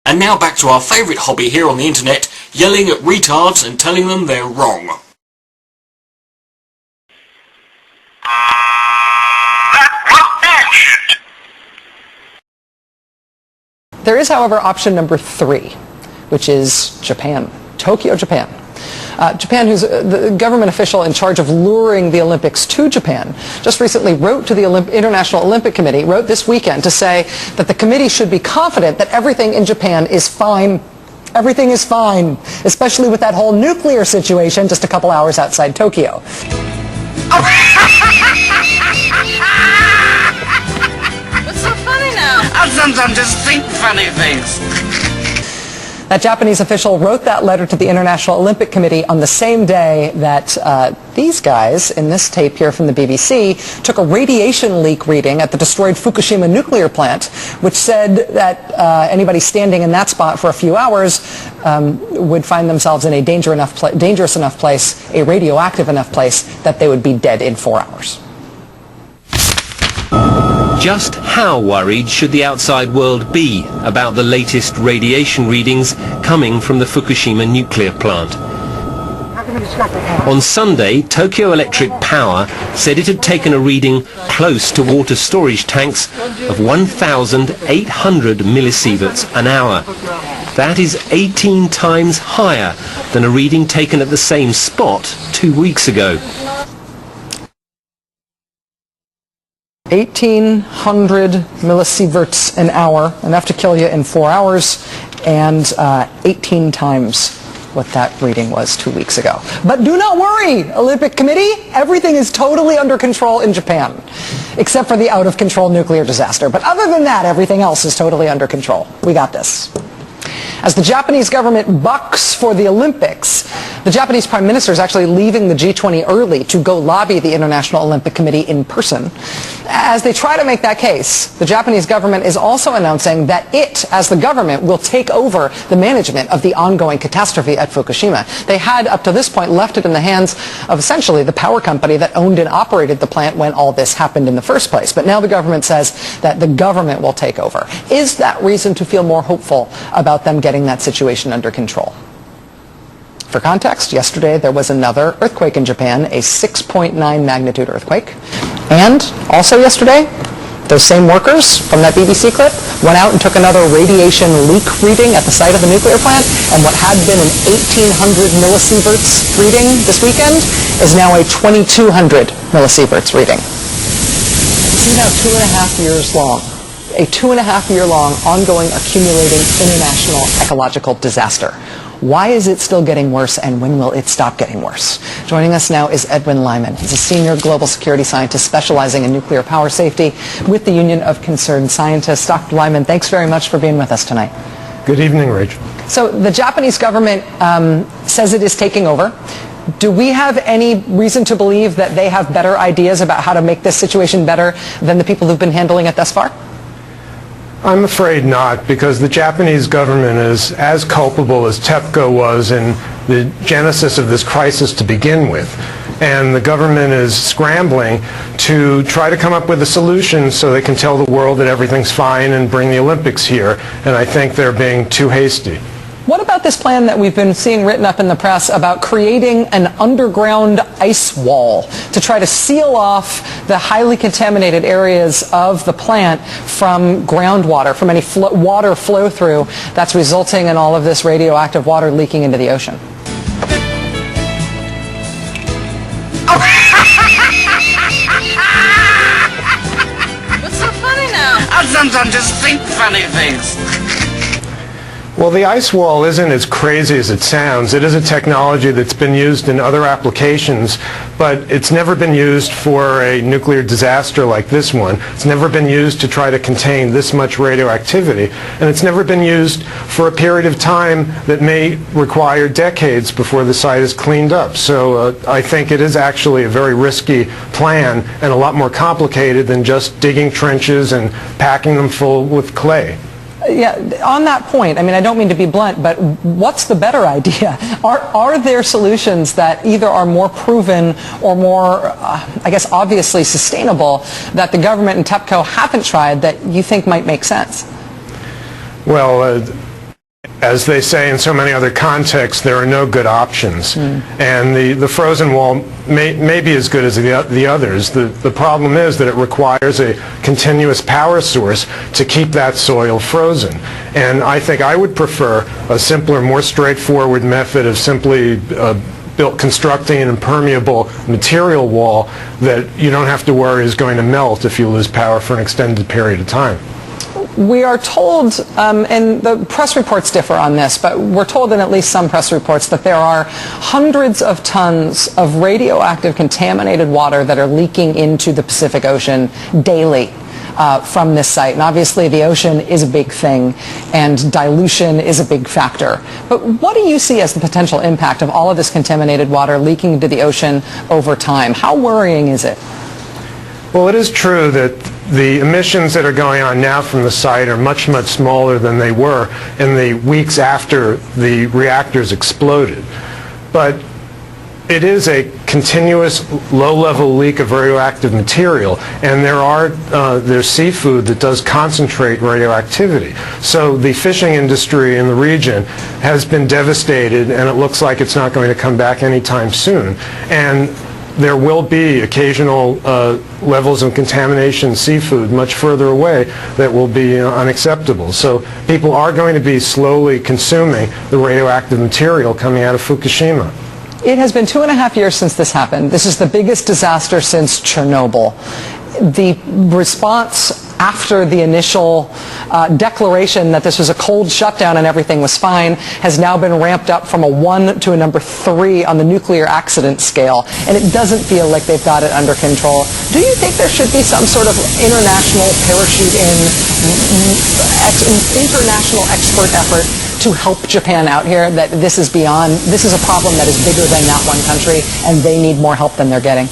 And now back to our favourite hobby here on the internet, yelling at retards and telling them they're wrong. That was bullshit! There is, however, option number 3, which is Japan. Tokyo, Japan. Japan, who's the government official in charge of luring the Olympics to Japan, just recently wrote to the International Olympic Committee, wrote this weekend to say that the committee should be confident that everything in Japan is fine. Everything is fine, especially with that whole nuclear situation just a couple hours outside Tokyo. What's so funny now? I sometimes just think funny things. That Japanese official wrote that letter to the International Olympic Committee on the same day that these guys, in this tape here from the BBC, took a radiation leak reading at the destroyed Fukushima nuclear plant, which said that anybody standing in that spot for a few hours would find themselves in a dangerous enough place, a radioactive enough place, that they would be dead in 4 hours. Just how worried should the outside world be about the latest radiation readings coming from the Fukushima nuclear plant? On Sunday, Tokyo Electric Power said it had taken a reading close to water storage tanks of 1,800 millisieverts an hour. That is 18 times higher than a reading taken at the same spot 2 weeks ago. 1,800 millisieverts an hour, enough to kill you in 4 hours, and 18 times what that reading was 2 weeks ago. But do not worry, Olympic Committee, everything is totally under control in Japan, except for the out-of-control nuclear disaster. But other than that, everything else is totally under control. We got this. As the Japanese government bucks for the Olympics, the Japanese Prime Minister is actually leaving the G20 early to go lobby the International Olympic Committee in person. As they try to make that case, the Japanese government is also announcing that it, as the government, will take over the management of the ongoing catastrophe at Fukushima. They had, up to this point, left it in the hands of essentially the power company that owned and operated the plant when all this happened in the first place. But now the government says that the government will take over. Is that reason to feel more hopeful about them getting that situation under control? For context, yesterday there was another earthquake in Japan, a 6.9 magnitude earthquake. And also yesterday, those same workers from that BBC clip went out and took another radiation leak reading at the site of the nuclear plant, and what had been an 1,800 millisieverts reading this weekend is now a 2,200 millisieverts reading. This is now 2.5 years long. A 2.5-year-long ongoing accumulating international ecological disaster. Why is it still getting worse, and when will it stop getting worse? Joining us now is Edwin Lyman. He's a senior global security scientist specializing in nuclear power safety with the Union of Concerned Scientists. Dr. Lyman, thanks very much for being with us tonight. Good evening, Rachel. So the Japanese government says it is taking over. Do we have any reason to believe that they have better ideas about how to make this situation better than the people who've been handling it thus far? I'm afraid not, because the Japanese government is as culpable as TEPCO was in the genesis of this crisis to begin with. And the government is scrambling to try to come up with a solution so they can tell the world that everything's fine and bring the Olympics here. And I think they're being too hasty. What about this plan that we've been seeing written up in the press about creating an underground ice wall to try to seal off the highly contaminated areas of the plant from groundwater, from any water flow through that's resulting in all of this radioactive water leaking into the ocean? What's so funny now? I sometimes just think funny things. Well, the ice wall isn't as crazy as it sounds. It is a technology that's been used in other applications, but it's never been used for a nuclear disaster like this one. It's never been used to try to contain this much radioactivity, and it's never been used for a period of time that may require decades before the site is cleaned up. So I think it is actually a very risky plan and a lot more complicated than just digging trenches and packing them full with clay. Yeah, on that point, I mean, I don't mean to be blunt, but what's the better idea? Are there solutions that either are more proven or more, I guess, obviously sustainable that the government and TEPCO haven't tried that you think might make sense? Well, as they say in so many other contexts, there are no good options. And the frozen wall may be as good as the others. The problem is that it requires a continuous power source to keep that soil frozen. And I think I would prefer a simpler, more straightforward method of simply constructing an impermeable material wall that you don't have to worry is going to melt if you lose power for an extended period of time. We are told, and the press reports differ on this, but we're told in at least some press reports that there are hundreds of tons of radioactive contaminated water that are leaking into the Pacific Ocean daily from this site. And obviously the ocean is a big thing, and dilution is a big factor. But what do you see as the potential impact of all of this contaminated water leaking into the ocean over time? How worrying is it? Well, it is true that the emissions that are going on now from the site are much, much smaller than they were in the weeks after the reactors exploded. But it is a continuous low-level leak of radioactive material, and there's seafood that does concentrate radioactivity. So the fishing industry in the region has been devastated, and it looks like it's not going to come back anytime soon. And there will be occasional levels of contamination in seafood much further away that will be unacceptable. So people are going to be slowly consuming the radioactive material coming out of Fukushima. It has been 2.5 years since this happened. This is the biggest disaster since Chernobyl. The response after the initial declaration that this was a cold shutdown and everything was fine has now been ramped up from a 1 to a number 3 on the nuclear accident scale, and it doesn't feel like they've got it under control. Do you think there should be some sort of international parachute-in, international expert effort to help Japan out here, that this is a problem that is bigger than that one country, and they need more help than they're getting?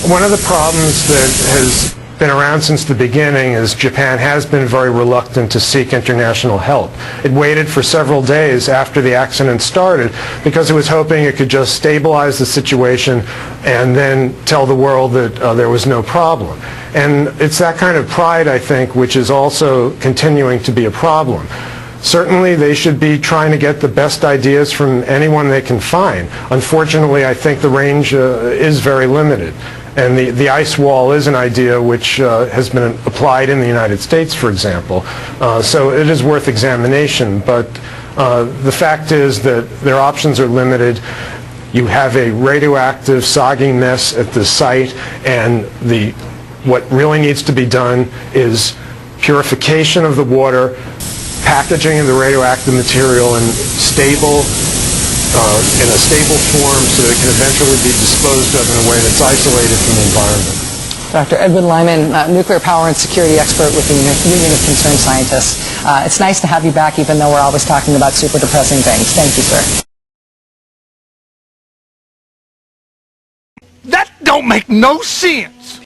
One of the problems that has been around since the beginning is Japan has been very reluctant to seek international help. It waited for several days after the accident started because it was hoping it could just stabilize the situation and then tell the world that there was no problem. And it's that kind of pride, I think, which is also continuing to be a problem. Certainly, they should be trying to get the best ideas from anyone they can find. Unfortunately, I think the range is very limited. And the ice wall is an idea which has been applied in the United States, for example. So it is worth examination. But the fact is that their options are limited. You have a radioactive, soggy mess at the site, and what really needs to be done is purification of the water, packaging of the radioactive material in a stable form so that it can eventually be disposed of in a way that's isolated from the environment. Dr. Edwin Lyman, nuclear power and security expert with the Union of Concerned Scientists. It's nice to have you back, even though we're always talking about super depressing things. Thank you, sir. That don't make no sense.